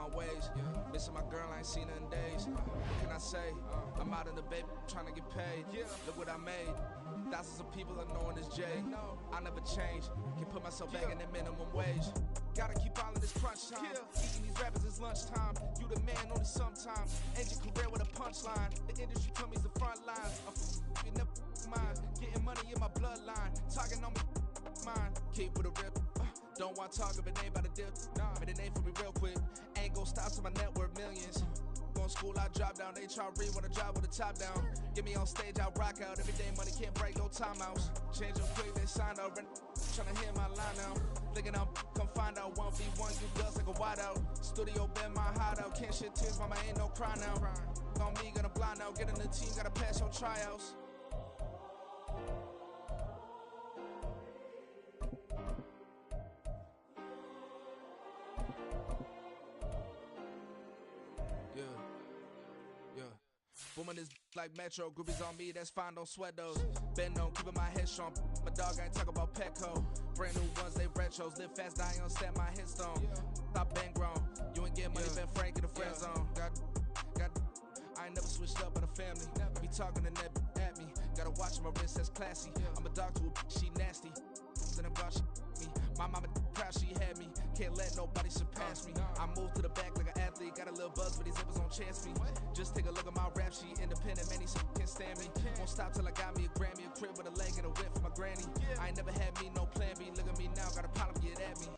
my ways. Missing my girl, I ain't seen her in days. What can I say? I'm out in the baby, trying to get paid. Look what I made. Thousands of people are knowing this Jay. I never change. Can put myself back in the minimum wage. Gotta keep all of this crunch time. Eating these rappers is lunchtime. You the man only sometimes. End your career with a punchline. The industry told me it's the front lines. I'm never mine. Getting money in my bloodline. Talking on me mine. Keep with a rip. Don't want to talk if it ain't about a deal. But it ain't for me real quick. Ain't gon' stop so my net worth millions. Going school, I drop down. They try to read when I drive with the top down. Get me on stage, I rock out. Every day money can't break, no timeouts. Change up quick, they signed up. Tryna hear my line now. Thinking I'm come find out 1v1, you guts like a wideout. Studio been my hideout. Can't shed tears, mama ain't no cry now. On me, gonna blind out. Get in the team, gotta pass your tryouts. Yeah. Booming this like Metro, groupies on me, that's fine, don't sweat those. Been on, keeping my head strong. My dog ain't talk about Petco. Brand new ones, they retros. Live fast, die on set, my headstone. Stop been grown. You ain't get money, been Frank in the friend zone. I ain't never switched up on the family. Be talking to that at me. Gotta watch my wrist, that's classy. I'm a dog to a she nasty. Then I'm gone, she me. My mama proud she had me. Can't let nobody surpass me. I moved to the back like an athlete. Got a little buzz, but these zippers don't chance me. Just take a look at my rap sheet. Independent, man, these can't stand me. Won't stop till I got me a Grammy, a crib with a leg and a whip for my granny. I ain't never had me no plan B. Look at me now, got a problem, get at me.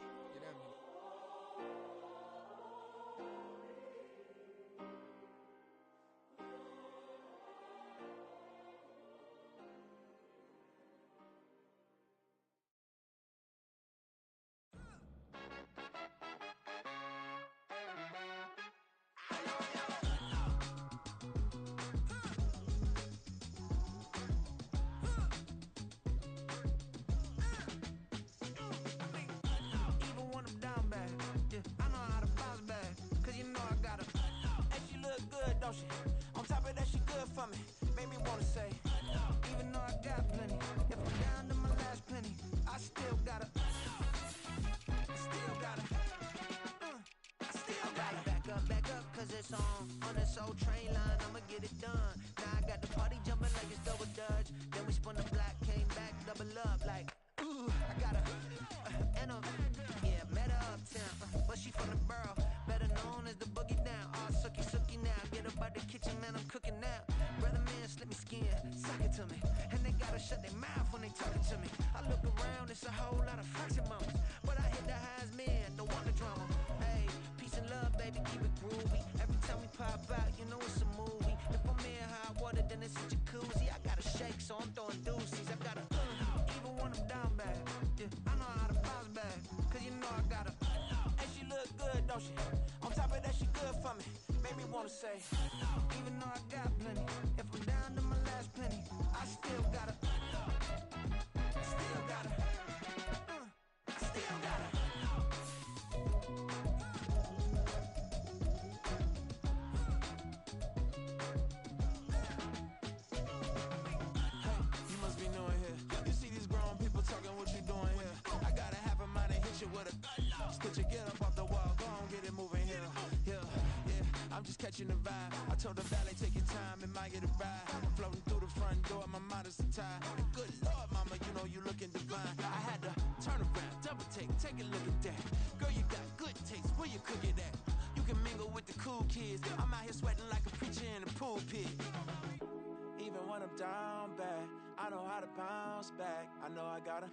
I know I got her,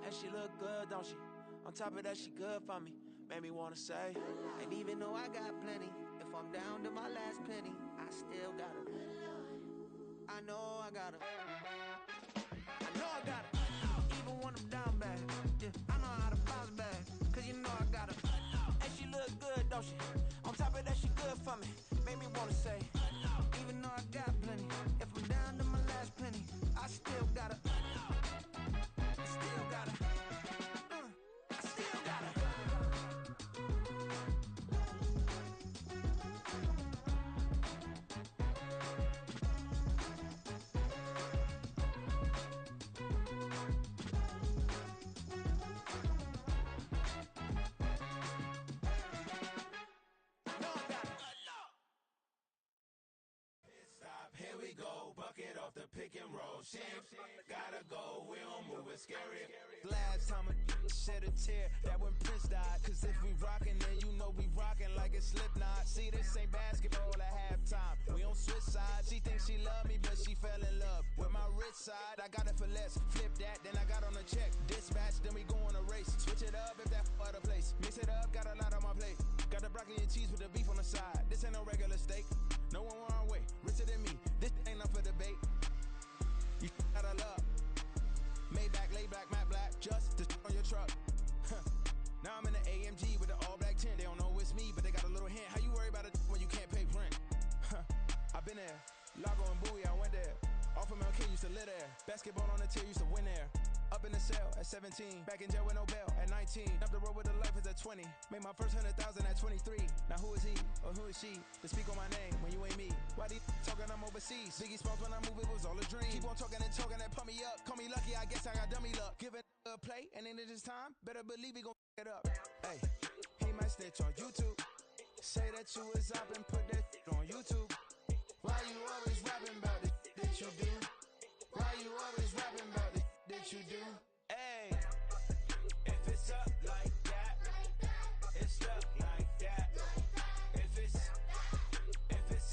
and she look good, don't she? On top of that, she good for me. Made me wanna say, and even though I got plenty, if I'm down to my last penny, I still got her. I know I got her. I know I got her. Even when I'm down bad, yeah, I know how to bounce back. Cause you know I got her. And she look good, don't she? On top of that, she good for me. Made me wanna say, even though I got plenty, if I'm down to my last penny, I still got her. Still got her. Still got her. saying? Gotta go, we don't move it scary. Last time a shed a tear, that when Prince died. Cause if we rockin', then you know we rockin' like it's Slipknot. See, this ain't basketball at halftime. We on switch sides. She thinks she love me, but she fell in love with my rich side. I got it for less. Flip that, then I got on a check. Dispatch, then we go on a race. Switch it up if that other place. Mix it up, got a lot on my plate. Got the broccoli and cheese with the beef on the side. This ain't no regular steak. No one wrong way, richer than me. This ain't up for debate. You gotta love. Maybach, lay back, matte black, just to on your truck. Now I'm in the AMG with the all black tint. They don't know it's me, but they got a little hint. How you worry about it when you can't pay rent? I've been there. Lago and Bowie, I went there. Off of MLK, used to live there. Basketball on the tier, used to win there. Up in the cell at 17. Back in jail with no bail at 19. Up the road with the life is at 20. Made my first 100,000 at 23. Now who is he or who is she to speak on my name when you ain't me? Why they talking I'm overseas? Biggie Smalls when I move, it was all a dream. Keep on talking and talking and pump me up. Call me lucky, I guess I got dummy luck. Give it a play and then it's time. Better believe he gon' it up. Hey, he might snitch on YouTube. Say that you was up and put that on YouTube. Why you always rapping about it that you do? Why you always rapping about it that you do? Hey, if it's up like that, it's stuck like that. If it's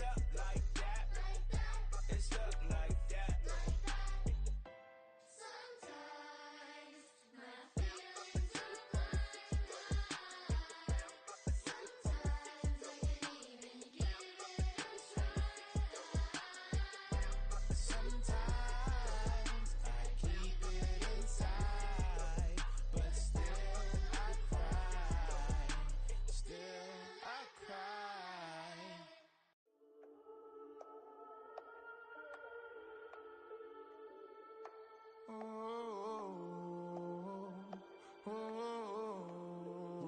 up like that, it's stuck like that. Sometimes my feelings are blind. Sometimes I can't even give it a try. Sometimes I keep it inside, but still I cry. Still I cry.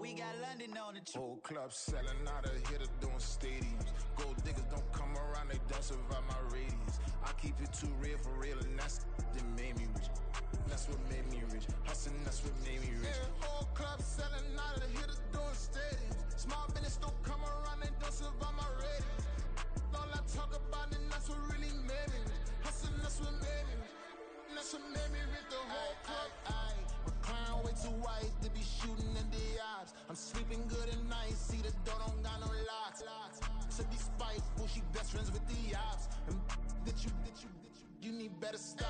We got London on the Whole club selling out of hitter doing stadiums. Gold diggers don't come around, they don't survive my radius. I keep it too real for real, and that's that made me rich. That's what made me rich. Hustling, that's what made me rich. Yeah, whole club selling out of hitters doing stadiums. Small business don't come around, they don't survive my radius. All I talk about, and that's what really made me rich. Hustling, that's what made me rich. That's what made me rich. The whole club. McLaren way too white to be shooting in the ops. I'm sleeping good at night, see the door don't got no locks. So despite she best friends with the ops. And that you need better stop.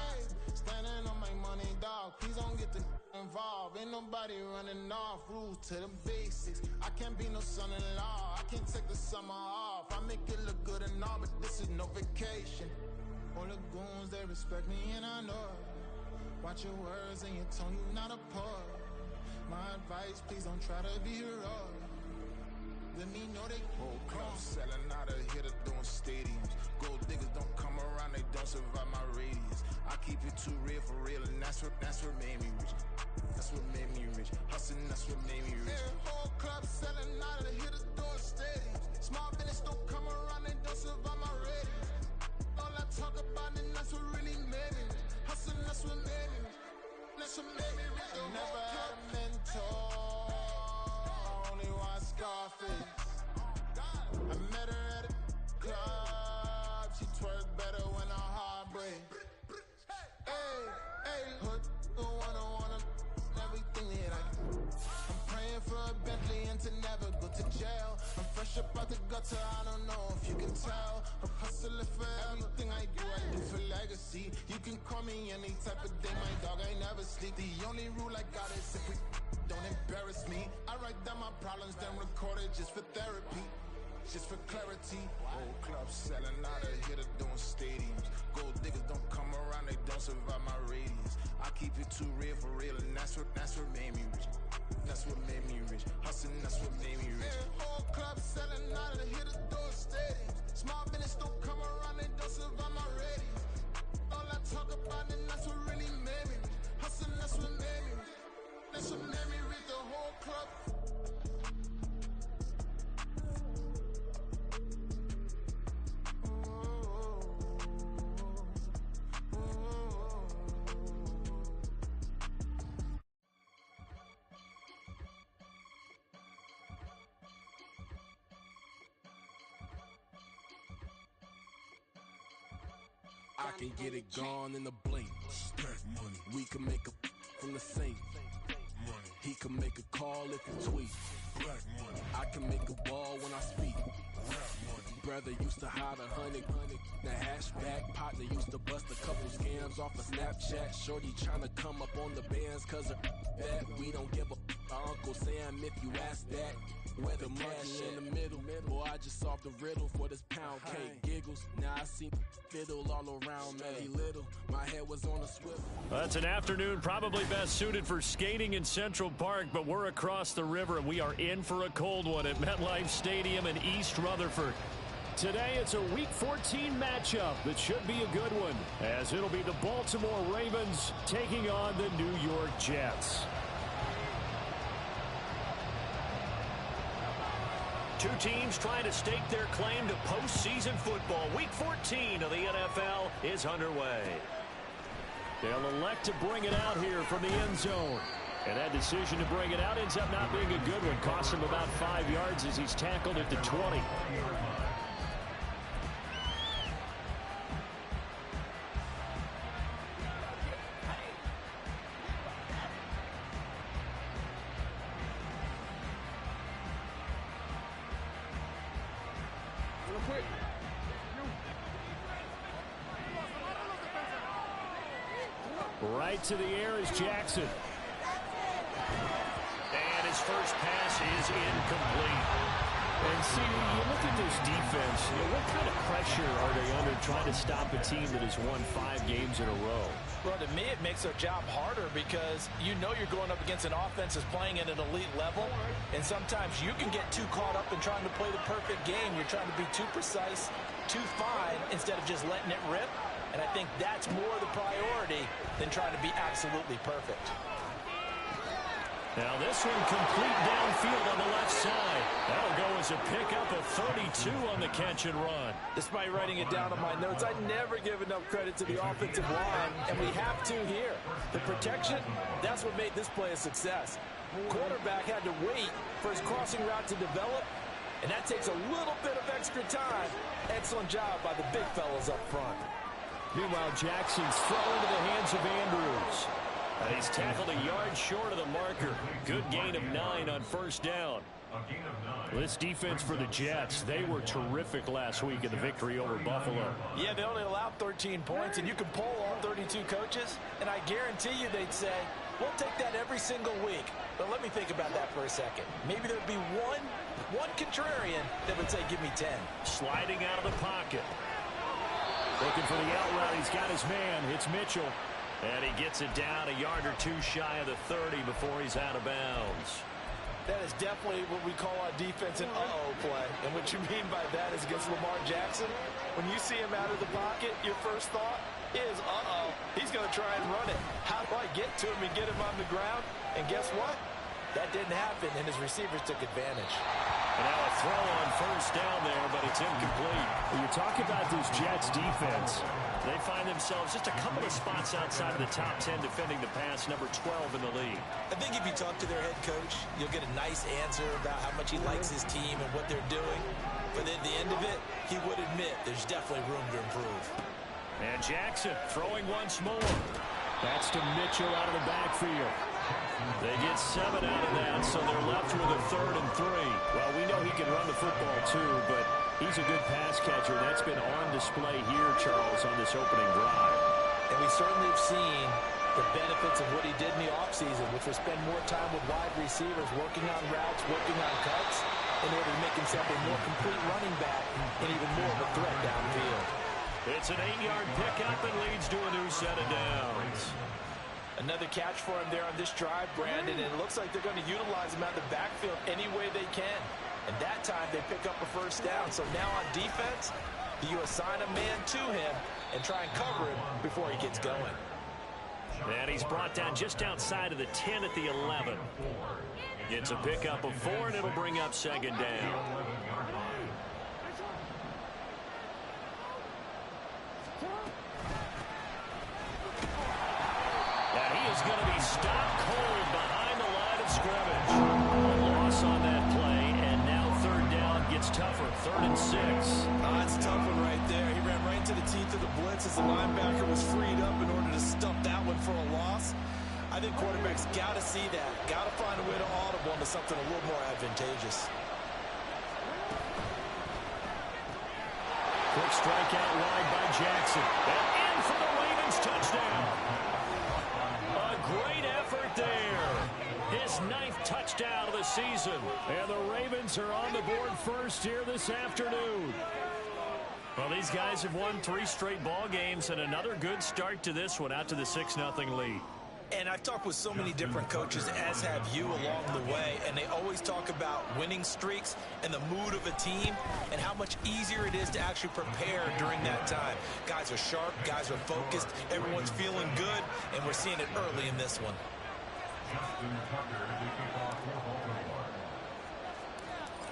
Standing on my money, dog. Please don't get the involved. Ain't nobody running off. Rules to the basics. I can't be no son-in-law. I can't take the summer off. I make it look good and all, but this is no vacation. All the goons, they respect me and I know it. Watch your words and your tone, you not a poet. My advice, please don't try to be heroic. Let me know they whole club selling out of hitter doing stadiums. Gold diggers don't come around, they don't survive my radius. I keep it too real for real, and that's what made me rich. That's what made me rich. Hustling, that's what made me rich. Yeah, whole club selling out of hitters doing stadiums. Small business don't come around, they don't survive my radius. All I talk about, and that's what really made me rich. Hustling, that's what made me rich. That's what made me rich. I never had a mentor. I only watch Scarface. I met her at a club. She twerk better when her heart breaks. Hey, hood, wanna everything that I can. I'm praying for a Bentley and to never go to jail. I'm fresh up out the gutter, I don't know if you can tell. I'm hustling for everything I do for legacy. You can call me any type of day, my dog, I never sleep. The only rule I got is if we don't embarrass me. I write down my problems, then record it just for therapy. Just for clarity. Whole club selling out of hitter doing stadiums. Gold diggers don't come around, they don't survive my radius. I keep it too real for real, and that's what made me rich. That's what made me rich. Hustling, that's what made me rich. Yeah, whole club selling out of hitters doing stadiums. Small business don't come around, they don't survive my radius. All I talk about, and that's what really made me rich. Hustling, that's what made me rich. That's what made me rich. The whole club. I can get it gone in a blink. Stack money. We can make a from the sink. Money. He can make a call if he tweet. Black money. I can make a ball when I speak. Rap money. Brother used to hide 100. The hashback partner used to bust a couple scams off of Snapchat. Shorty tryna come up on the bands cause of that. We don't give a Uncle Sam if you ask that. Where the cash in the middle. Boy, I just solved the riddle for this pound cake. Giggles, now I see fiddle all around me. Little, my head was on a swivel. That's an afternoon probably best suited for skating in Central Park, but we're across the river and we are in for a cold one at MetLife Stadium in East Rutherford. Today, it's a Week 14 matchup that should be a good one, as it'll be the Baltimore Ravens taking on the New York Jets. Two teams trying to stake their claim to postseason football. Week 14 of the NFL is underway. They'll elect to bring it out here from the end zone. And that decision to bring it out ends up not being a good one. Costs him about 5 yards as he's tackled at the 20. Right to the air is Jackson. And his first pass is incomplete. And see, when you look at this defense, what kind of pressure are they under trying to stop a team that has won 5 games in a row? Well, to me, it makes their job harder because you know you're going up against an offense that's playing at an elite level, and sometimes you can get too caught up in trying to play the perfect game. You're trying to be too precise, too fine, instead of just letting it rip. And I think that's more the priority than trying to be absolutely perfect. Now this one complete downfield on the left side. That'll go as a pickup of 32 on the catch and run. Despite writing it down on my notes, I never give enough credit to the offensive line, and we have to here. The protection, that's what made this play a success. Quarterback had to wait for his crossing route to develop, and that takes a little bit of extra time. Excellent job by the big fellas up front. Meanwhile, Jackson's thrown into the hands of Andrews. And he's tackled a yard short of the marker. Good gain of 9 on first down. This defense for the Jets, they were terrific last week in the victory over Buffalo. Yeah, they only allowed 13 points, and you can poll all 32 coaches, and I guarantee you they'd say, we'll take that every single week. But let me think about that for a second. Maybe there'd be one contrarian that would say, give me 10. Sliding out of the pocket. Looking for the out route. He's got his man. It's Mitchell. And he gets it down a yard or two shy of the 30 before he's out of bounds. That is definitely what we call our defense an uh-oh play. And what you mean by that is against Lamar Jackson, when you see him out of the pocket, your first thought is, uh-oh, he's going to try and run it. How do I get to him and get him on the ground? And guess what? That didn't happen, and his receivers took advantage. And now a throw on first down there, but it's incomplete. When you talk about this Jets defense, they find themselves just a couple of spots outside of the top 10 defending the pass, number 12 in the league. I think if you talk to their head coach, you'll get a nice answer about how much he likes his team and what they're doing. But at the end of it, he would admit there's definitely room to improve. And Jackson throwing once more. That's to Mitchell out of the backfield. They get 7 out of that, so they're left with a 3rd and 3. Well, we know he can run the football too, but he's a good pass catcher. That's been on display here, Charles, on this opening drive. And we certainly have seen the benefits of what he did in the offseason, which was spend more time with wide receivers, working on routes, working on cuts, in order to make himself a more complete running back and even more of a threat downfield. It's an 8-yard pickup and leads to a new set of downs. Another catch for him there on this drive, Brandon, and it looks like they're going to utilize him out of the backfield any way they can. And that time they pick up a first down. So now on defense, you assign a man to him and try and cover him before he gets going. And he's brought down just outside of the 10 at the 11. It's a pickup of 4, and it'll bring up second down. And he is going to be stopped cold behind the line of scrimmage. A loss on that play, and now third down gets tougher. 3rd and 6. That's a tough one right there. He ran right into the teeth of the blitz as the linebacker was freed up in order to stuff that one for a loss. I think quarterbacks got to see that. Got to find a way to audible into something a little more advantageous. Quick strike out wide by Jackson. And in for the Ravens touchdown. A great effort there. His 9th touchdown of the season. And the Ravens are on the board first here this afternoon. Well, these guys have won 3 straight ball games and another good start to this one out to the 6-0 lead. And I've talked with so many different coaches, as have you, along the way, and they always talk about winning streaks and the mood of a team and how much easier it is to actually prepare during that time. Guys are sharp, guys are focused, everyone's feeling good, and we're seeing it early in this one.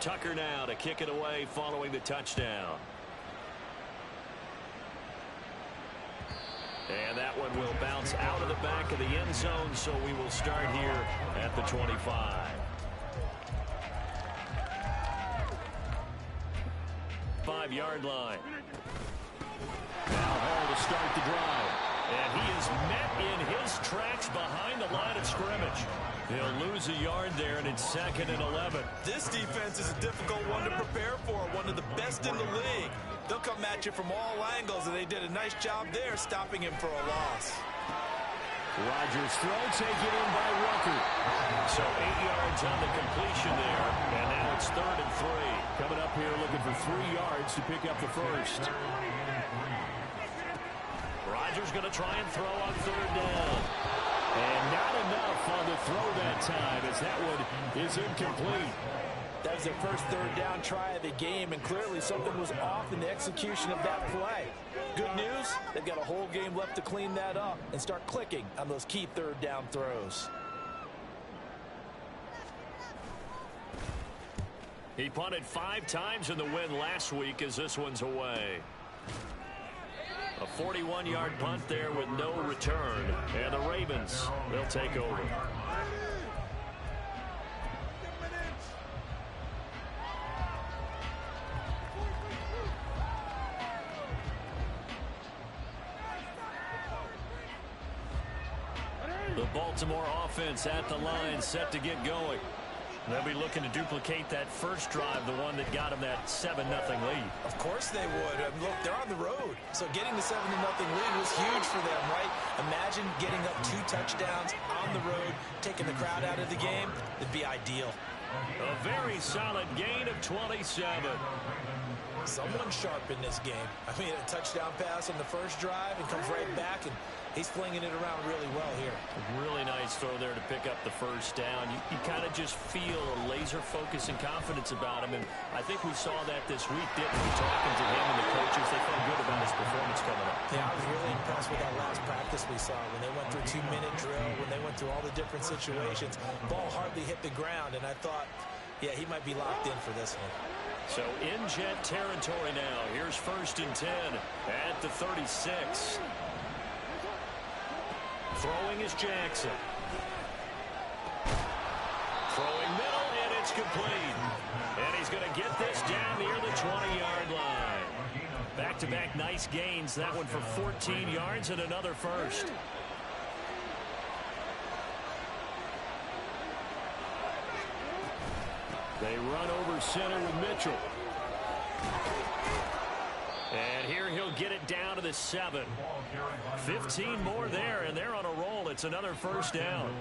Tucker now to kick it away following the touchdown. And that one will bounce out of the back of the end zone, so we will start here at the 25. Five-yard line. Now Hall to start the drive. And he is met in his tracks behind the line of scrimmage. He'll lose a yard there, and it's 2nd and 11. This defense is a difficult one to prepare for, one of the best in the league. They'll come at you from all angles, and they did a nice job there stopping him for a loss. Rodgers throw taken in by Rucker. So 8 yards on the completion there, and now it's 3rd and 3. Coming up here looking for 3 yards to pick up the first. Rodgers going to try and throw on 3rd down. And not enough on the throw that time as that one is incomplete. That was their first 3rd down try of the game, and clearly something was off in the execution of that play. Good news, they've got a whole game left to clean that up and start clicking on those key 3rd down throws. He punted 5 times in the win last week as this one's away. A 41-yard punt there with no return. And the Ravens, they'll take over. The Baltimore offense at the line, set to get going. They'll be looking to duplicate that first drive, the one that got them that 7-0 lead. Of course they would. And look, they're on the road. So getting the 7-0 lead was huge for them, right? Imagine getting up 2 touchdowns on the road, taking the crowd out of the game. It'd be ideal. A very solid gain of 27. Someone sharp in this game. I mean, a touchdown pass on the first drive and comes right back, and he's flinging it around really well here. Really nice throw there to pick up the first down. You kind of just feel a laser focus and confidence about him, and I think we saw that this week, didn't we? Talking to him and the coaches, they felt good about his performance coming up. Yeah, I was really impressed with that last practice we saw when they went through 2-minute drill, when they went through all the different situations. Ball hardly hit the ground, and I thought, yeah, he might be locked in for this one. So in Jet territory now. Here's 1st and 10 at the 36. Throwing is Jackson. Throwing middle, and it's complete. And he's going to get this down near the 20-yard line. Back-to-back nice gains. That one for 14 yards and another first. They run over center with Mitchell. And here he'll get it down to the 7. 15 more there, and they're on a roll. It's another first down.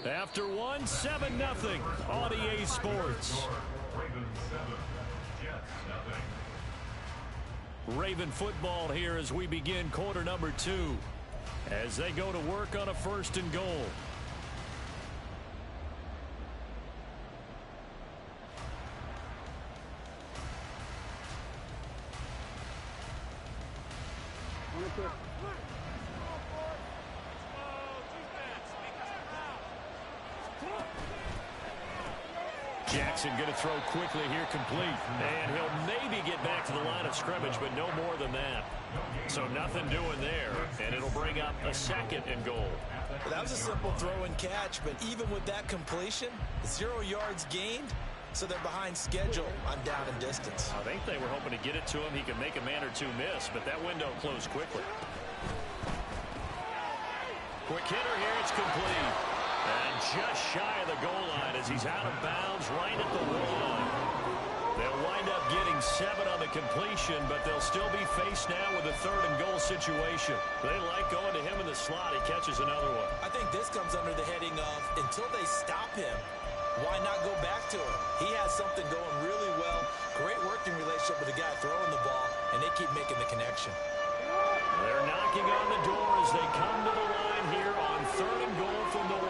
After one, 7-0 on EA Sports. Raven football here as we begin quarter number 2 as they go to work on a 1st and goal. Jackson going to throw quickly here, complete. And he'll maybe get back to the line of scrimmage, but no more than that. So nothing doing there, and it'll bring up a 2nd and goal. That was a simple throw and catch, but even with that completion, 0 yards gained, so they're behind schedule on down and distance. I think they were hoping to get it to him. He could make a man or two miss, but that window closed quickly. Quick hitter here, it's complete. And just shy of the goal line as he's out of bounds right at the 1. They'll wind up getting 7 on the completion, but they'll still be faced now with a 3rd and goal situation. They like going to him in the slot. He catches another one. I think this comes under the heading of until they stop him, why not go back to him? He has something going really well. Great working relationship with the guy throwing the ball, and they keep making the connection. They're knocking on the door as they come to the line here on 3rd and goal from the 1.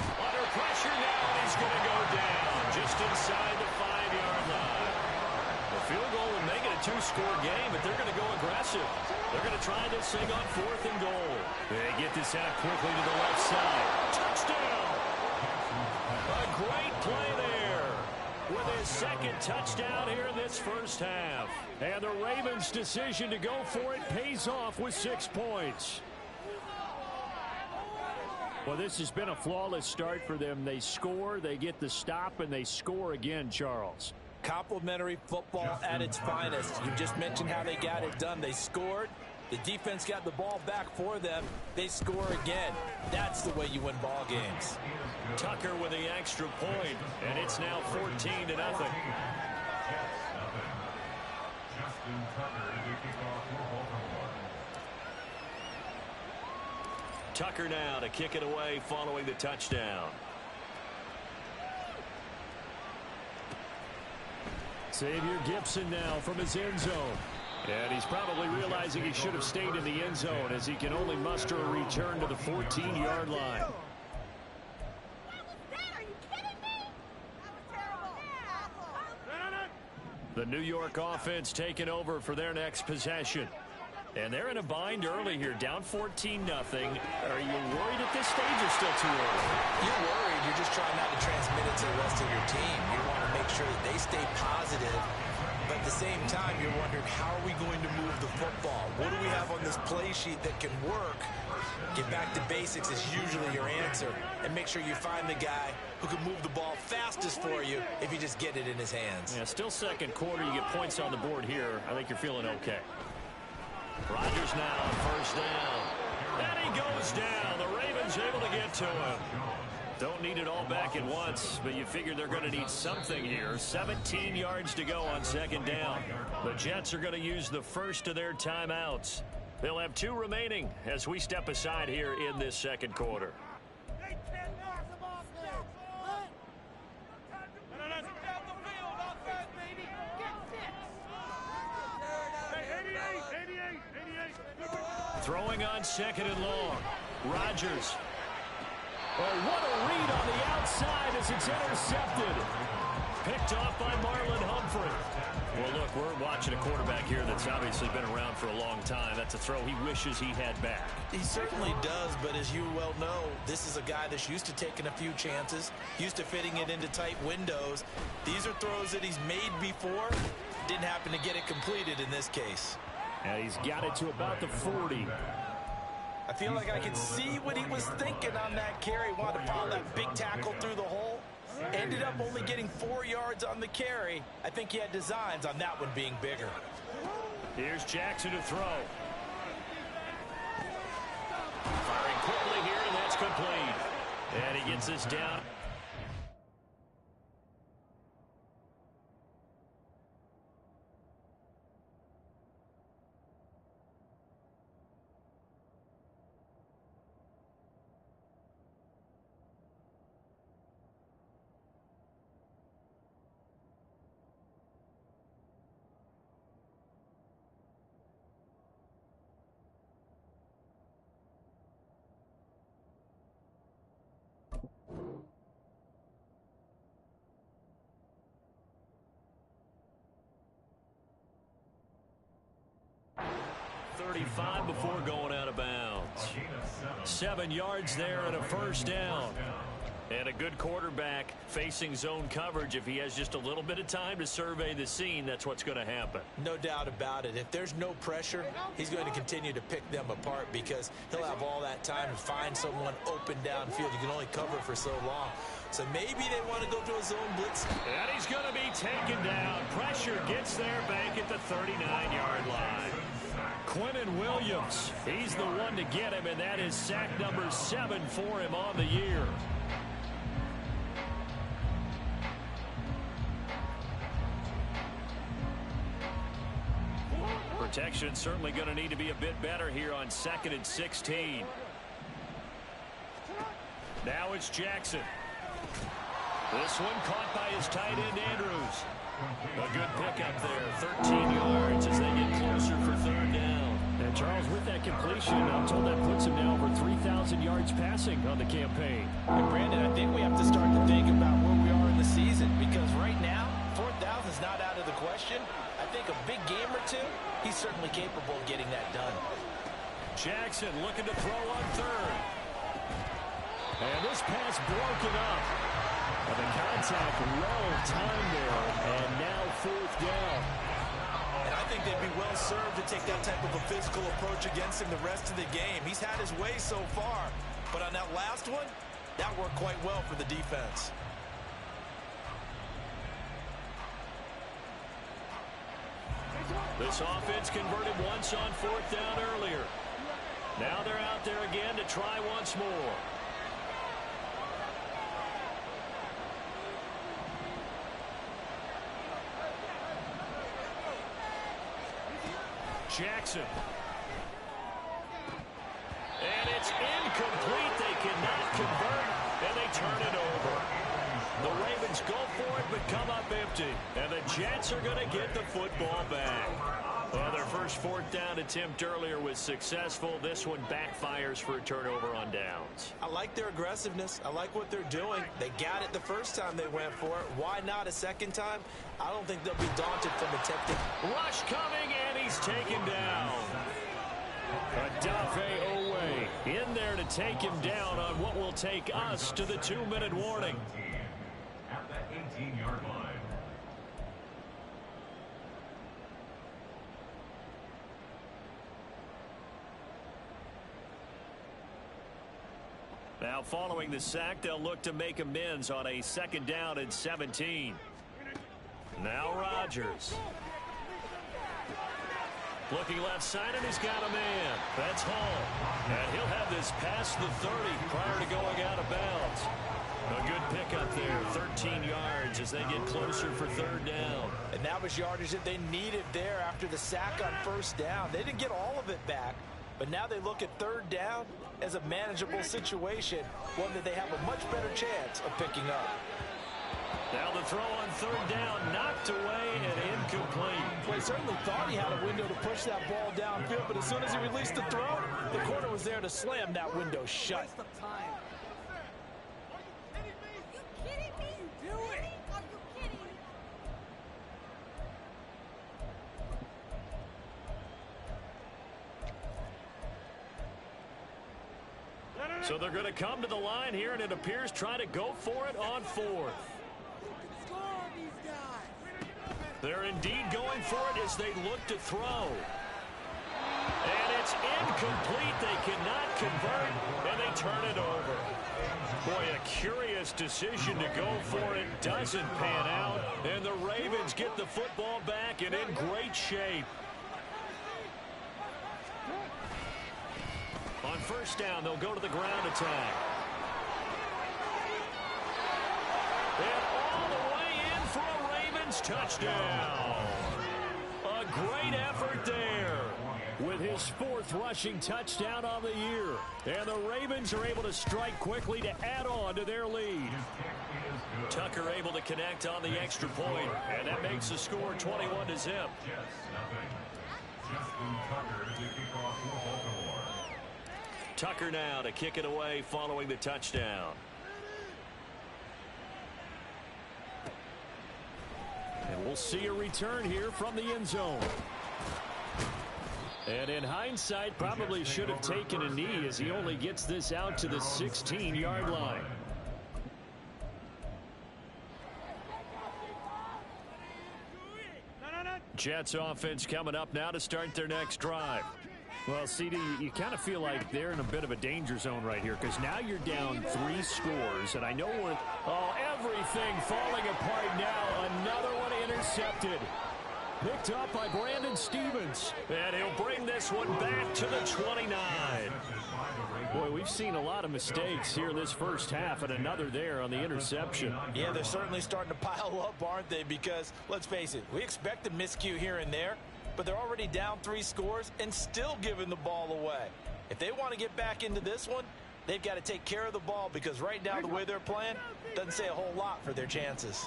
Under pressure now, and he's going to go down just inside the 5-yard line. The field goal would make it a 2-score game, but they're going to go aggressive. They're going to try this thing on 4th and goal. They get this out quickly to the left side. Touchdown! A great play there with his 2nd touchdown here in this first half. And the Ravens' decision to go for it pays off with 6 points. Well, this has been a flawless start for them. They score, they get the stop, and they score again, Charles. Complimentary football at its finest. You just mentioned how they got it done. They scored. The defense got the ball back for them. They score again. That's the way you win ball games. Tucker with the extra point, and it's now 14-0. Tucker now to kick it away following the touchdown. Xavier Gipson now from his end zone. And he's probably realizing he should have stayed in the end zone as he can only muster a return to the 14-yard line. The New York offense taking over for their next possession. And they're in a bind early here, down 14-0. Are you worried at this stage or still too early? You're worried. You're just trying not to transmit it to the rest of your team. You want to make sure that they stay positive. But at the same time, you're wondering, how are we going to move the football? What do we have on this play sheet that can work? Get back to basics is usually your answer. And make sure you find the guy who can move the ball fastest for you if you just get it in his hands. Yeah, still second quarter. You get points on the board here. I think you're feeling okay. Rodgers now on first down. And he goes down. The Ravens able to get to him. Don't need it all back at once, but you figure they're going to need something here. 17 yards to go on second down. The Jets are going to use the first of their timeouts. They'll have 2 remaining as we step aside here in this second quarter. Throwing on second and long. Rodgers. Oh, what a read on the outside as it's intercepted. Picked off by Marlon Humphrey. Well, look, we're watching a quarterback here that's obviously been around for a long time. That's a throw he wishes he had back. He certainly does, but as you well know, this is a guy that's used to taking a few chances, used to fitting it into tight windows. These are throws that he's made before. Didn't happen to get it completed in this case. And he's got it to about the 40. I feel like I can see what he was thinking on that carry. Wanted to pile that big tackle through the hole. Ended up only getting 4 yards on the carry. I think he had designs on that one being bigger. Here's Jackson to throw. Firing quickly here, and that's complete. And he gets this down. Before going out of bounds. 7 yards there and a first down. And a good quarterback facing zone coverage, if he has just a little bit of time to survey the scene, that's what's going to happen. No doubt about it. If there's no pressure, he's going to continue to pick them apart because he'll have all that time to find someone open downfield. You can only cover for so long. So maybe they want to go to a zone blitz. And he's going to be taken down. Pressure gets there back at the 39-yard line. Quinnen Williams, he's the one to get him, and that is sack number 7 for him on the year. Protection certainly going to need to be a bit better here on 2nd and 16. Now it's Jackson. This one caught by his tight end, Andrews. A good pickup there, 13 yards as they get closer for 3rd down. And Charles, with that completion, I'm told that puts him now over 3,000 yards passing on the campaign. And Brandon, I think we have to start to think about where we are in the season because right now, 4,000 is not out of the question. I think a big game or two, he's certainly capable of getting that done. Jackson looking to throw on 3rd. And this pass broken up. And the contact well timed there. And now 4th down. And I think they'd be well served to take that type of a physical approach against him the rest of the game. He's had his way so far. But on that last one, that worked quite well for the defense. This offense converted once on 4th down earlier. Now they're out there again to try once more. Jackson. And it's incomplete. They cannot convert, and they turn it over. The Ravens go for it, but come up empty. And the Jets are going to get the football back. Well, their first 4th down attempt earlier was successful. This one backfires for a turnover on downs. I like their aggressiveness. I like what they're doing. They got it the first time they went for it. Why not a second time? I don't think they'll be daunted from attempting. Rush coming, and he's taken down. Odafe Owe in there to take him down on what will take us to the 2-minute warning. At that 18-yard line. Now following the sack, they'll look to make amends on a 2nd down and 17. Now Rodgers. Looking left side, and he's got a man. That's Hall. And he'll have this past the 30 prior to going out of bounds. A good pickup there, 13 yards as they get closer for 3rd down. And that was yardage that they needed there after the sack on 1st down. They didn't get all of it back, but now they look at 3rd down as a manageable situation, one that they have a much better chance of picking up. Now the throw on 3rd down, knocked away and incomplete. Well, he certainly thought he had a window to push that ball downfield, but as soon as he released the throw, the corner was there to slam that window shut. So they're going to come to the line here, and it appears try to go for it on 4th. They're indeed going for it as they look to throw. And it's incomplete. They cannot convert, and they turn it over. Boy, a curious decision to go for it. Doesn't pan out, and the Ravens get the football back and in great shape. On 1st down, they'll go to the ground attack. And all the way in for a Ravens touchdown. A great effort there with his 4th rushing touchdown on the year. And the Ravens are able to strike quickly to add on to their lead. Tucker able to connect on the extra point, and that makes the score 21-0. Justin Tucker to kick off for Baltimore. Tucker now to kick it away following the touchdown. And we'll see a return here from the end zone. And in hindsight, probably should have taken a knee as he only gets this out to the 16-yard line. Jets offense coming up now to start their next drive. Well, CD, you kind of feel like they're in a bit of a danger zone right here because now you're down 3 scores, and I know we're... Oh, everything falling apart now. Another one intercepted. Picked up by Brandon Stevens. And he'll bring this one back to the 29. Boy, we've seen a lot of mistakes here in this first half, and another there on the interception. Yeah, they're certainly starting to pile up, aren't they? Because, let's face it, we expect a miscue here and there, but they're already down 3 scores and still giving the ball away. If they want to get back into this one, they've got to take care of the ball because right now the way they're playing doesn't say a whole lot for their chances.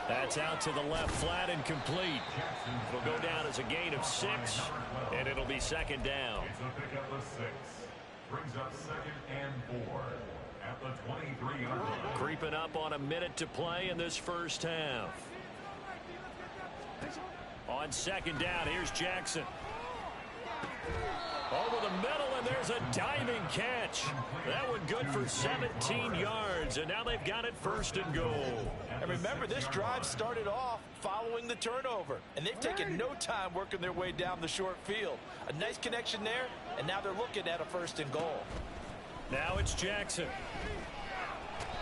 That's out to the left, flat and complete. It'll go down as a gain of 6, and it'll be second down. It's a pickup of 6. Brings up 2nd and 4 at the 23-yard line. Creeping up on a minute to play in this first half. On second down, here's Jackson. Over the middle, and there's a diving catch. That one good for 17 yards, and now they've got it first and goal. And remember, this drive started off following the turnover, and they've taken no time working their way down the short field. A nice connection there, and now they're looking at a first and goal. Now it's Jackson.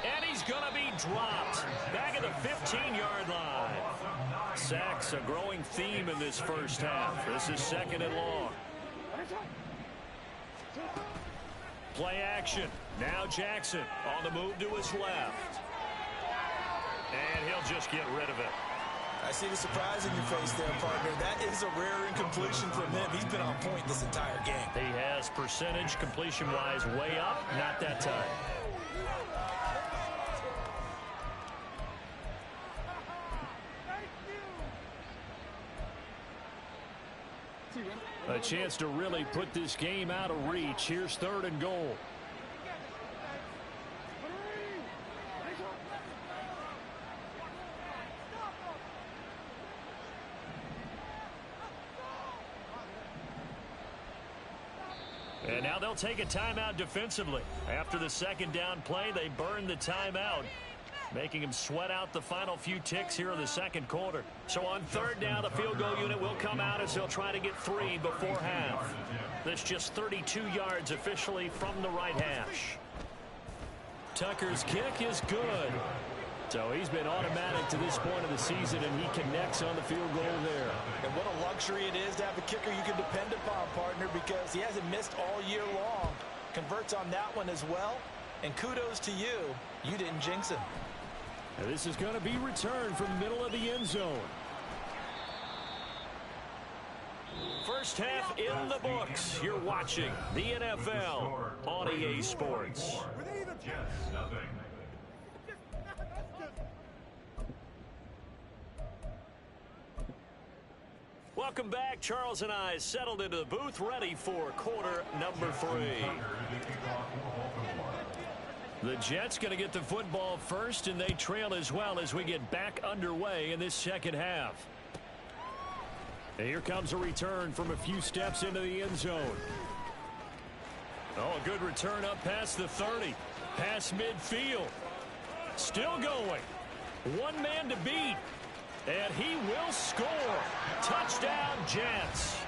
And he's going to be dropped back at the 15-yard line. Sacks, a growing theme in this first half. This is second and long. Play action. Now Jackson on the move to his left. And he'll just get rid of it. I see the surprise in your face there, partner. That is a rare incompletion from him. He's been on point this entire game. He has percentage completion-wise way up. Not that time. A chance to really put this game out of reach. Here's third and goal. And now they'll take a timeout defensively. After the second down play, they burn the timeout, making him sweat out the final few ticks here in the second quarter. So on third down, the field goal unit will come out as they'll try to get 3 before half. That's just 32 yards officially from the right hash. Tucker's kick is good. So he's been automatic to this point of the season, and he connects on the field goal there. And what a luxury it is to have a kicker you can depend upon, partner, because he hasn't missed all year long. Converts on that one as well. And kudos to you. You didn't jinx him. Now this is going to be returned from the middle of the end zone. First half in the books. You're watching the NFL on EA Sports. Jets, nothing. Welcome back. Charles and I settled into the booth, ready for quarter number 3. The Jets going to get the football first, and they trail as well as we get back underway in this second half. And here comes a return from a few steps into the end zone. Oh, a good return up past the 30. Past midfield. Still going. One man to beat. And he will score. Touchdown, Jets.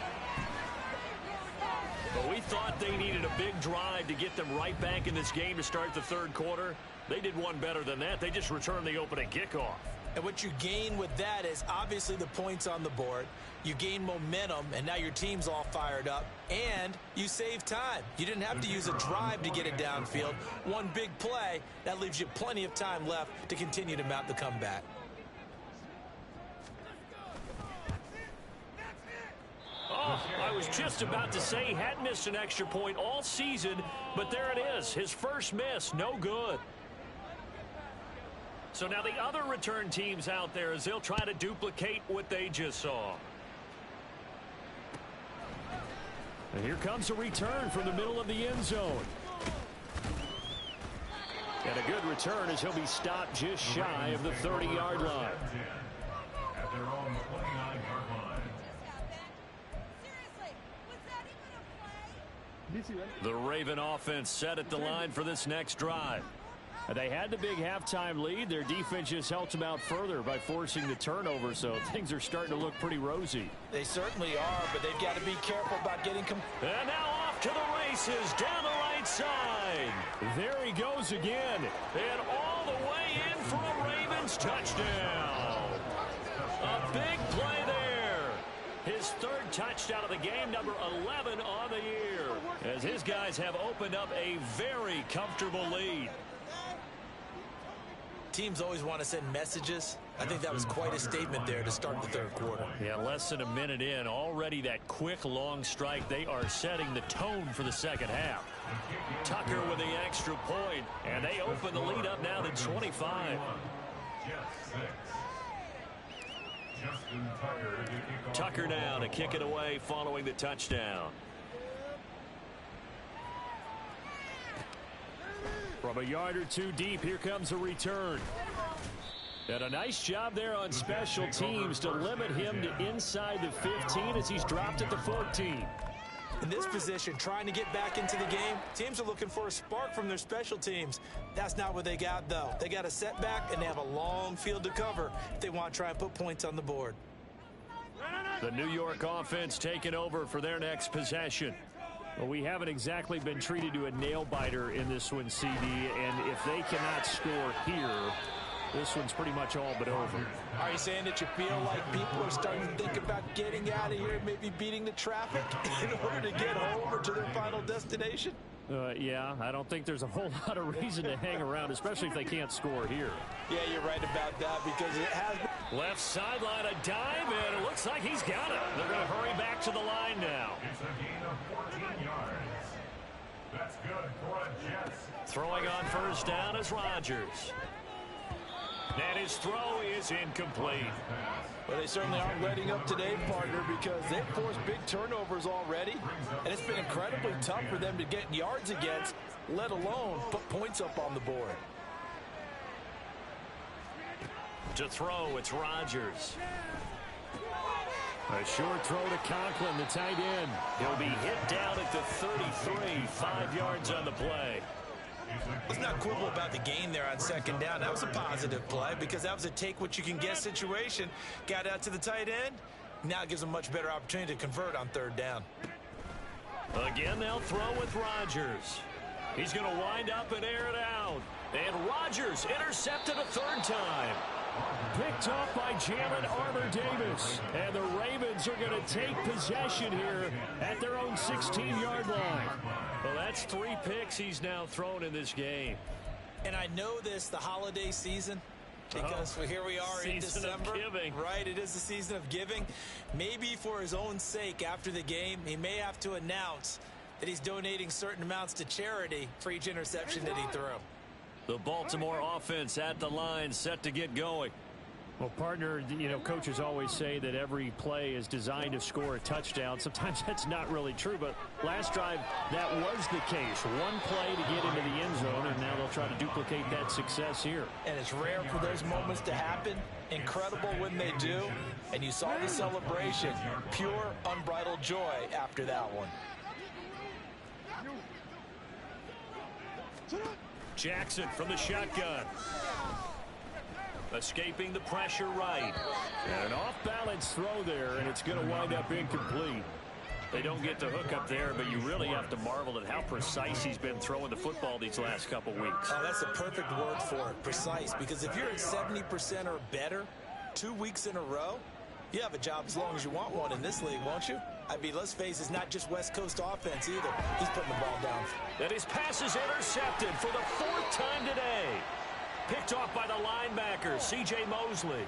But we thought they needed a big drive to get them right back in this game to start the third quarter. They did one better than that. They just returned the opening kickoff. And what you gain with that is obviously the points on the board. You gain momentum, and now your team's all fired up. And you save time. You didn't have to use a drive to get it downfield. One big play, that leaves you plenty of time left to continue to mount the comeback. Oh, I was just about to say he hadn't missed an extra point all season, but there it is. His first miss, no good. So now the other return teams out there as they'll try to duplicate what they just saw. And here comes a return from the middle of the end zone. And a good return as he'll be stopped just shy of the 30-yard line. At their own 29-yard line. The Raven offense set at the line for this next drive. They had the big halftime lead. Their defense just helped them out further by forcing the turnover, so things are starting to look pretty rosy. They certainly are, but they've got to be careful about getting... And now off to the races down the right side. There he goes again. And all the way in for a Ravens touchdown. A big play there. His third touchdown of the game, number 11 on the year, as his guys have opened up a very comfortable lead. Teams always want to send messages. I think that was quite a statement there to start the third quarter. Yeah, less than a minute in, already that quick, long strike. They are setting the tone for the second half. Tucker with the extra point, and they open the lead up now to 25. Tucker now to kick it away following the touchdown. From a yard or two deep, here comes a return. And a nice job there on special teams to limit him to inside the 15 as he's dropped at the 14. In this position, trying to get back into the game, teams are looking for a spark from their special teams. That's not what they got, though. They got a setback, and they have a long field to cover if they want to try and put points on the board. The New York offense taking over for their next possession. Well, we haven't exactly been treated to a nail-biter in this one, CD, and if they cannot score here, this one's pretty much all but over. Are you saying that you feel like people are starting to think about getting out of here, maybe beating the traffic in order to get home or to their final destination? Yeah, I don't think there's a whole lot of reason to hang around, especially if they can't score here. Yeah, you're right about that because it has been. Left sideline, a dive, and it looks like he's got it. They're going to hurry back to the line now. It's a gain of 14 yards. That's good for a Jets. Throwing on first down is Rodgers. And his throw is incomplete. Well, they certainly aren't letting up today, partner, because they've forced big turnovers already, and it's been incredibly tough for them to get yards against, let alone put points up on the board. To throw, it's Rodgers. A short throw to Conklin, the tight end. He'll be hit down at the 33, 5 yards on the play. Let's not quibble about the gain there on second down. That was a positive play because that was a take-what-you-can-get situation. Got out to the tight end. Now it gives them a much better opportunity to convert on third down. Again, they'll throw with Rodgers. He's going to wind up and air it out. And Rodgers intercepted a third time. Picked off by Jalen Armour-Davis. And the Ravens are going to take possession here at their own 16-yard line. Well, that's 3 picks he's now thrown in this game. And I know this, the holiday season, because here we are in December. Season of giving. Right, it is the season of giving. Maybe for his own sake after the game, he may have to announce that he's donating certain amounts to charity for each interception that he threw. The Baltimore offense at the line, set to get going. Well, partner, you know, coaches always say that every play is designed to score a touchdown. Sometimes that's not really true, but last drive, that was the case. One play to get into the end zone, and now they'll try to duplicate that success here. And it's rare for those moments to happen. Incredible when they do. And you saw the celebration. Pure, unbridled joy after that one. Jackson from the shotgun. Escaping the pressure right. And an off-balance throw there, and it's going to wind up incomplete. They don't get the hook up there, but you really have to marvel at how precise he's been throwing the football these last couple weeks. Oh, that's a perfect word for it, precise, because if you're at 70% or better 2 weeks in a row, you have a job as long as you want one in this league, won't you? I mean, let's face it, it's not just West Coast offense either. He's putting the ball down. And his pass is intercepted for the 4th time today. Picked off by the linebacker, C.J. Mosley.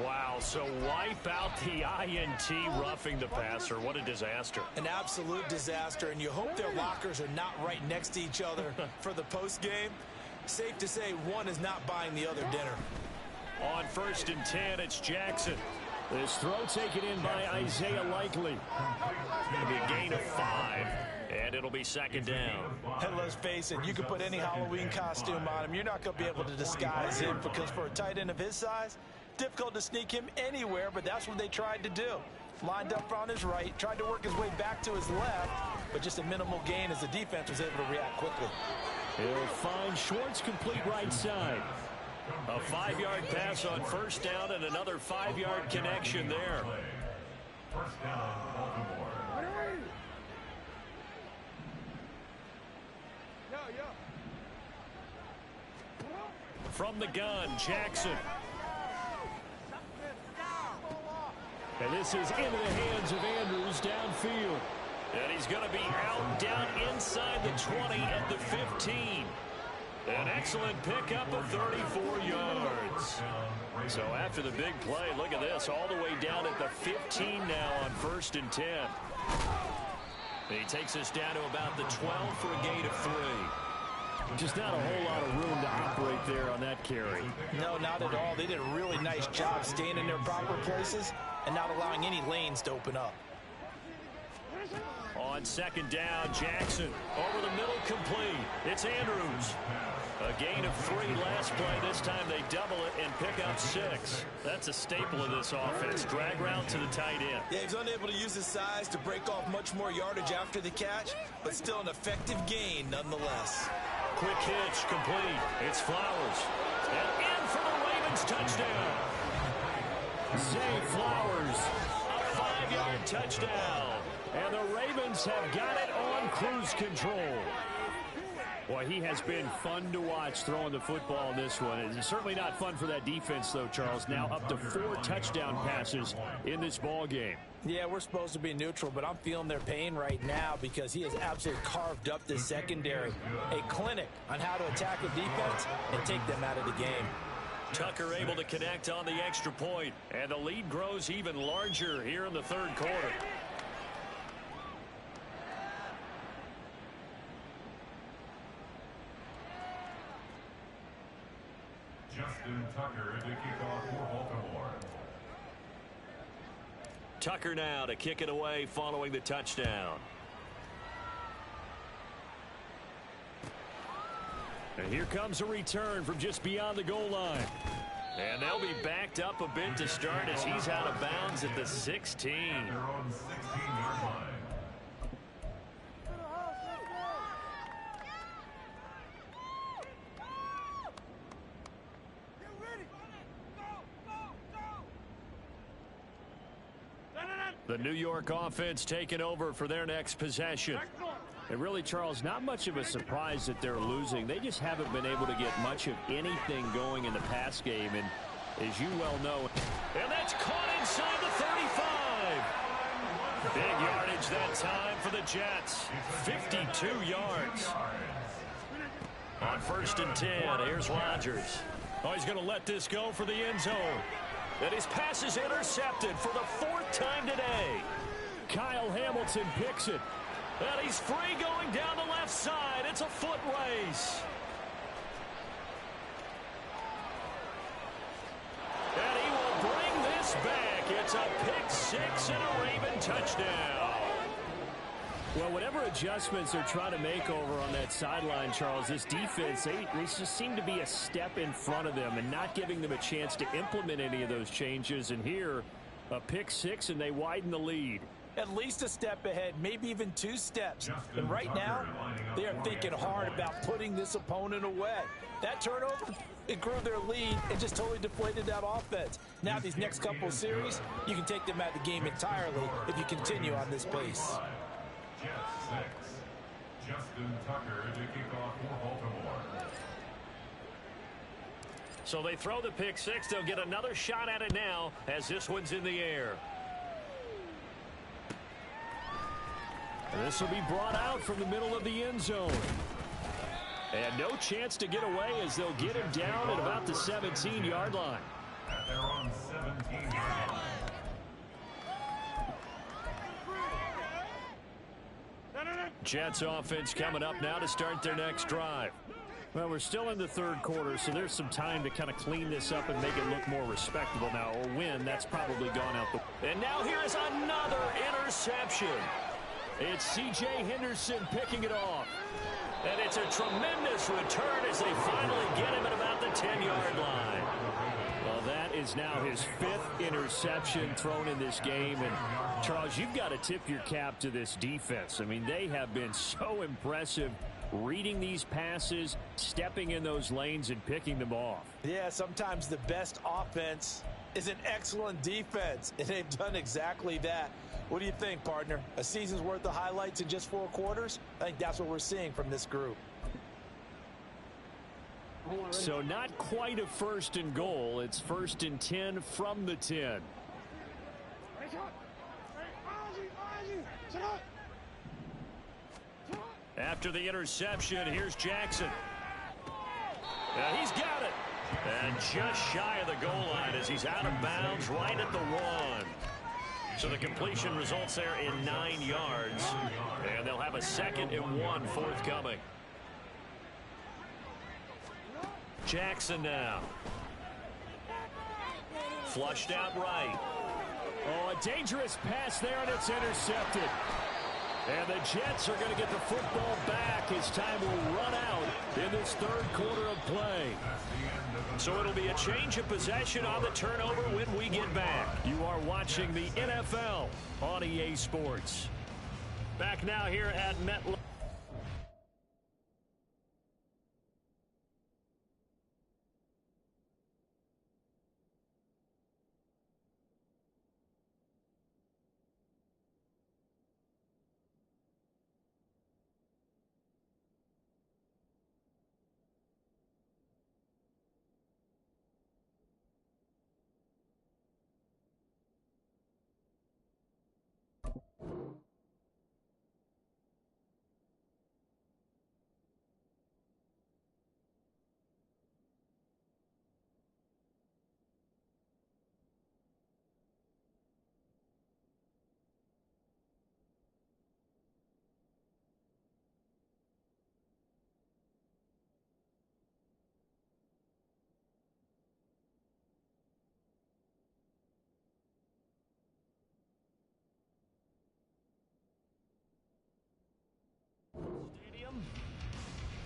Wow, so wipe out the INT roughing the passer. What a disaster. An absolute disaster, and you hope their lockers are not right next to each other for the postgame. Safe to say one is not buying the other dinner. On 1st and 10, it's Jackson. This throw taken in by Isaiah Likely. It'll be a gain of 5, and it'll be 2nd down. And let's face it, you can put any Halloween costume on him. You're not going to be able to disguise him because for a tight end of his size, difficult to sneak him anywhere, but that's what they tried to do. Lined up on his right, tried to work his way back to his left, but just a minimal gain as the defense was able to react quickly. He'll find Schwartz complete right side. A 5-yard pass on first down and another 5-yard connection there. First down, Baltimore. From the gun, Jackson. And this is into the hands of Andrews downfield. And he's going to be out down inside the 20 at the 15. An excellent pickup of 34 yards. So after the big play, look at this, all the way down at the 15 now on 1st and 10. And he takes us down to about the 12 for a gain of 3. Just not a whole lot of room to operate there on that carry. No, not at all. They did a really nice job staying in their proper places and not allowing any lanes to open up. On 2nd down, Jackson over the middle, complete. It's Andrews. A gain of 3 last play. This time they double it and pick up 6. That's a staple of this offense. Drag route to the tight end. Yeah, he's unable to use his size to break off much more yardage after the catch, but still an effective gain nonetheless. Quick hitch, complete. It's Flowers. And in for the Ravens touchdown. Zay Flowers, a 5-yard touchdown. And the Ravens have got it on cruise control. Boy, he has been fun to watch throwing the football in this one. It's certainly not fun for that defense, though, Charles. Now up to 4 touchdown passes in this ball game. Yeah, we're supposed to be neutral, but I'm feeling their pain right now because he has absolutely carved up this secondary. A clinic on how to attack a defense and take them out of the game. Tucker able to connect on the extra point, and the lead grows even larger here in the 3rd quarter. Justin Tucker to kick off for Baltimore. Tucker now to kick it away following the touchdown. And here comes a return from just beyond the goal line. And they'll be backed up a bit to start as he's out of bounds at the 16. They're on 16-yard line. The New York offense taking over for their next possession. And really, Charles, not much of a surprise that they're losing. They just haven't been able to get much of anything going in the pass game. And as you well know, and that's caught inside the 35. Big yardage that time for the Jets. 52 yards. On 1st and 10, here's Rodgers. Oh, he's going to let this go for the end zone. And his pass is intercepted for the 4th time today. Kyle Hamilton picks it. And he's free going down the left side. It's a foot race. And he will bring this back. It's a pick 6 and a Raven touchdown. Well, whatever adjustments they're trying to make over on that sideline, Charles, this defense, they just seem to be a step in front of them and not giving them a chance to implement any of those changes. And here, a pick 6, and they widen the lead. At least a step ahead, maybe even 2 steps. And right now, they are thinking hard about putting this opponent away. That turnover, it grew their lead and just totally deflated that offense. Now, these next couple of series, you can take them out of the game entirely if you continue on this pace. Jets 6. Justin Tucker to kick off for Baltimore. So they throw the pick 6. They'll get another shot at it now as this one's in the air. And this will be brought out from the middle of the end zone. And no chance to get away as they'll get him down at about the 17-yard line. They're on 17-yard line. Jets offense coming up now to start their next drive. Well, we're still in the 3rd quarter, so there's some time to kind of clean this up and make it look more respectable now. Or win, that's probably gone out the... And now here is another interception. It's C.J. Henderson picking it off. And it's a tremendous return as they finally get him at about the 10-yard line. Well, that is now his 5th interception thrown in this game. And, Charles, you've got to tip your cap to this defense. I mean, they have been so impressive reading these passes, stepping in those lanes, and picking them off. Yeah, sometimes the best offense is an excellent defense, and they've done exactly that. What do you think, partner? A season's worth of highlights in just 4 quarters? I think that's what we're seeing from this group. So not quite a 1st and goal. It's 1st and 10 from the 10. After the interception, here's Jackson. He's got it. And just shy of the goal line as he's out of bounds right at the 1. So the completion results there in 9 yards. And they'll have a 2nd and 1 forthcoming. Jackson now. Flushed out right. Oh, a dangerous pass there, and it's intercepted. And the Jets are going to get the football back as time will run out in this 3rd quarter of play. So it'll be a change of possession on the turnover when we get back. You are watching the NFL on EA Sports. Back now here at MetLife.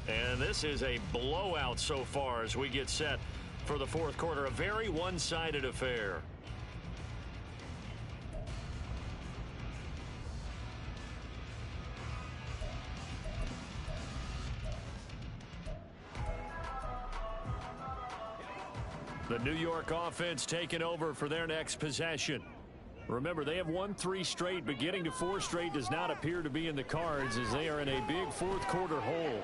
And this is a blowout so far as we get set for the 4th quarter. A very one-sided affair. The New York offense taking over for their next possession. Remember, they have won 3 straight, but getting to 4 straight does not appear to be in the cards as they are in a big 4th quarter hole.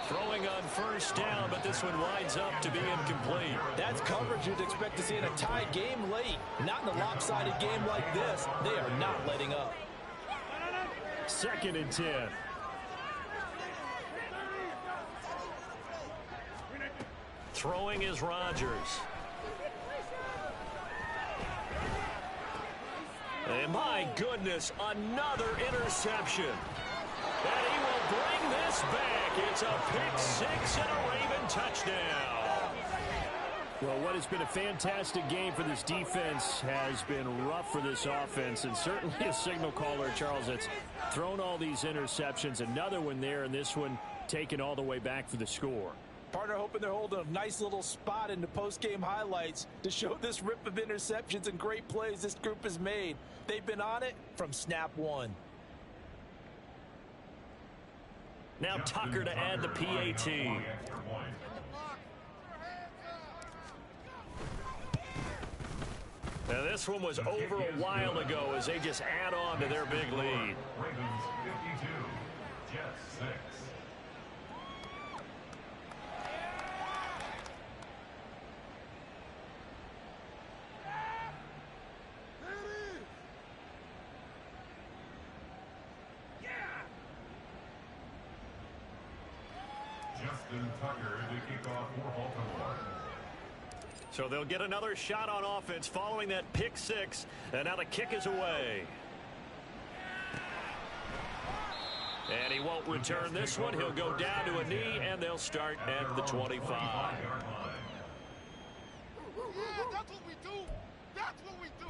Throwing on 1st down, but this one winds up to be incomplete. That's coverage you'd expect to see in a tied game late. Not in a lopsided game like this. They are not letting up. 2nd and 10. Throwing is Rodgers. And my goodness, another interception. And he will bring this back. It's a pick 6 and a Raven touchdown. Well, what has been a fantastic game for this defense has been rough for this offense, and certainly a signal caller, Charles, that's thrown all these interceptions. Another one there, and this one taken all the way back for the score. Partner hoping they're holding a nice little spot in the post-game highlights to show this rip of interceptions and great plays this group has made. They've been on it from snap 1. Now Tucker to add the PAT. Now this one was over a while ago as they just add on to their big lead. Ravens 52, Jets 6. Justin Tucker to kick off for Baltimore. So they'll get another shot on offense following that pick 6, and now the kick is away. And he won't return this one. He'll go down to a knee, and they'll start at the 25. Yeah, that's what we do. That's what we do.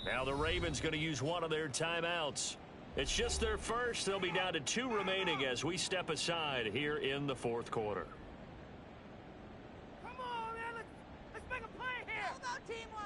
Now the Ravens going to use one of their timeouts. It's just their first. They'll be down to 2 remaining as we step aside here in the fourth quarter. Come on, man. Let's make a play here. How about teamwork?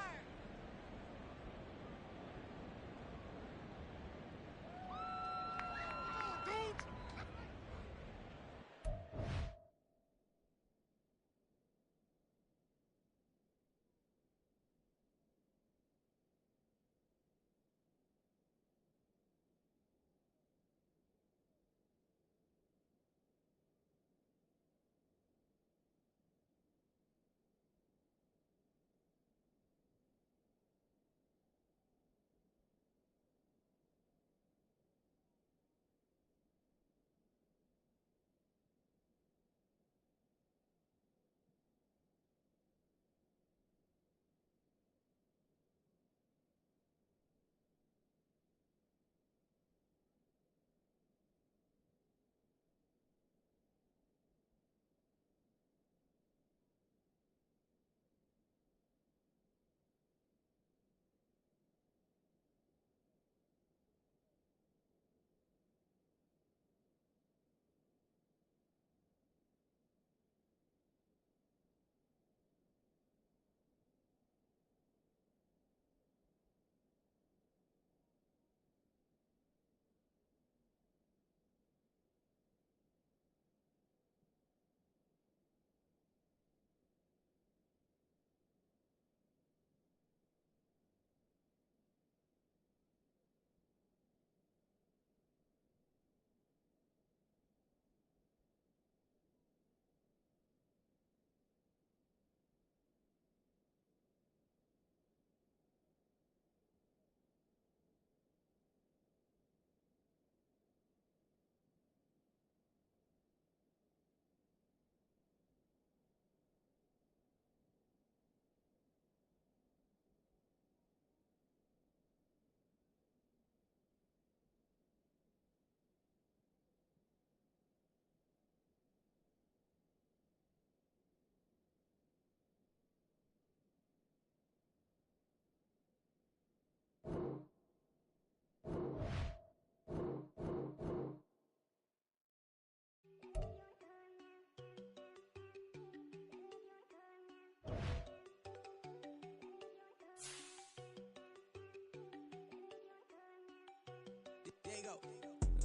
Dude. There you go.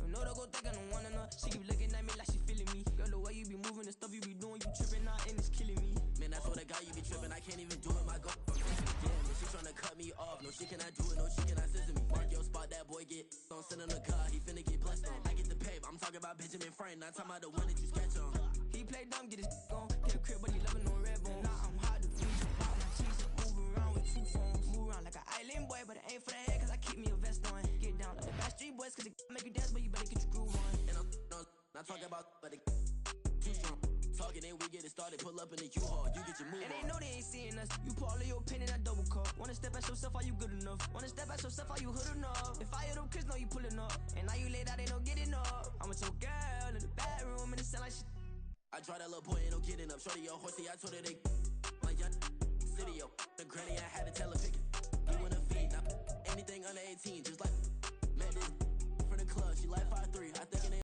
No, don't go think I don't wanna know. She keep looking at me like she feeling me. Girl, the way you be moving, the stuff you be doing, you tripping out and it's killing me. Man, I swear to God, you be tripping. I can't even do it. My go. Yeah, man, she tryna cut me off. No, she cannot do it. No, she cannot scissor me. Mark your spot, that boy get on. Send in the car. He finna get blessed on. I get the pay. I'm talking about Benjamin Franklin. Not talking about the one that you sketch on. He play dumb, get his on. Get a crib, but he loving on red bone. Now I'm hard to please. Pop my cheese, move around with 2 phones. Move around like an island boy, but it ain't for the head, cause I keep me a vest on. Get down like the Backstreet Boys, cause it make you dance, but you better get your groove on. And I'm not talking about, but it too strong. Talking, then we get it started. Pull up in the U-Haul. You get your move And on. they know they ain't seeing us. You pull all of your pin in that double cup. Wanna step at yourself, are you good enough? Wanna step at yourself, are you hood enough? If I hear them kids, know you pulling up. And now you laid out, they don't get enough. I'm with your girl in the bedroom, and it sound like shit. I draw that little boy, ain't no getting up. Shorty your horsey, I told her they my young city, yo. The granny, I had to tell her pick it. You wanna feed, now anything under 18, just like met this from the club. She like 5'3", I thinking they